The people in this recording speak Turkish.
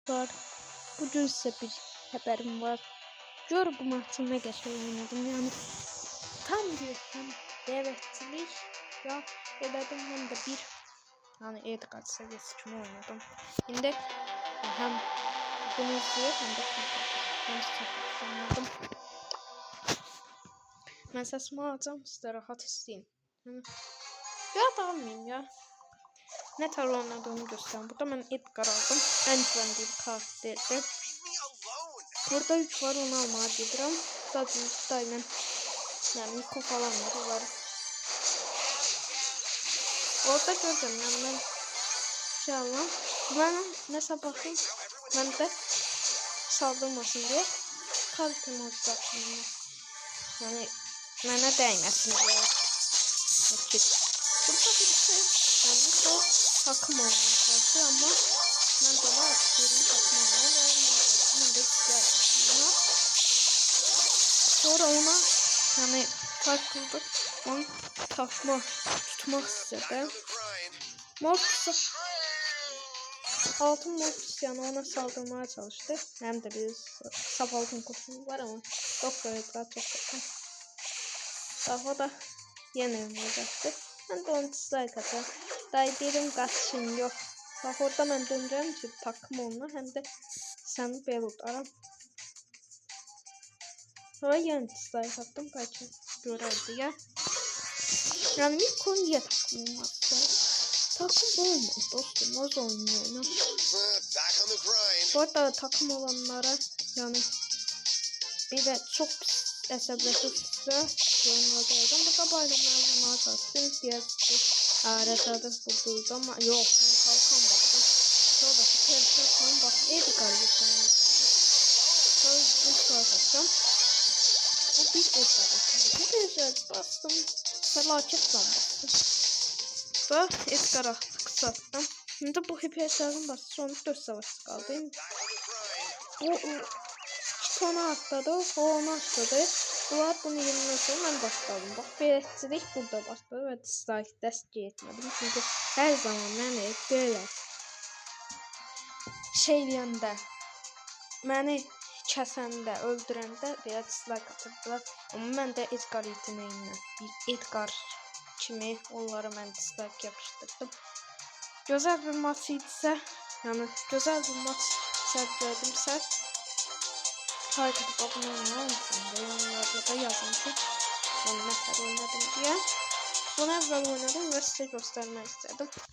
var. Bugün size bir haberim var. Gör bu maçı ne geçer oynadım. Yani tam bir hem davetçilik ya elədim hem de bir yani etikat seviyesi kimi oynadım. Şimdi hem bunu izleyip hem de oynadım. Ben sesimi alacağım, size rahat isteyin. Ya da almayayım ya. Ne tarz oynadığımı göstereyim. Burada ben Edgar aldım. En güvendiğim karakterdi. Burada 3 var, onu almaya gidiyorum. Zaten daima yani Miko falan var. Orada gördüm yani ben inşallah. Ben mesela bakayım. Ben de saldırmasın diye kalitemi uzattım. Yani bana değmesin diye. Bakın. Burada bir şey yani bu takım olmaya çalışıyor ama ben de ona birini takım olmaya ben de buna sonra ona yani takıldık onu tutmak istedim. Mortis altın Mortis yani ona saldırmaya çalıştı. Hem de bir saf altın kutumuz var ama doktor Edgar çok yakın. Daha da yenilmeyecekti. Ben de onu dislike atar. Day dedim kaçışım yok. Bak orada ben döneceğim ki takım onunla hem de seni bel utarım. Sonra yeni dislike attım kaçın. Görerdi ya. Yani bir konuya takım olmazsa. Takım olmaz dostum. Az oynuyor. Bu arada takım olanlara yani bir de çok əsəbləşirsə yorumlardan bu da bayramlar bulmaya çalışsın diye arasada buldurdu ama yok kalkan baktım şuradaki telefondan bak Edgar yüklenmiş sonra bir saat açacağım bu bir Edgar bastım felaket bastım ve Edgar'a kısalttım şimdi bu hipersarın bastı sonra 4 savaşçı kaldı bu sona atladı, o ona atladı. Bunlar bunu yenilmek için ben başladım. Bak, belirtçilik burada başladı ve dislike dəstək etmədim. Çünki hər zaman məni belə şeyləyəndə, məni kəsəndə, öldürəndə belə dislike atırdılar. Amma mən də Edgar yeteneğindən, bir Edgar kimi onlara mən dislike yapışdırdım. Gözəl bir maç idisə, yəni gözəl bir maç sərgiledimsə, like atıp abone olmayı unutmayın. Yorumlarda da yazın ki ben ne kadar oynadım diye. Bunu evvel oynadım ve size göstermek istedim.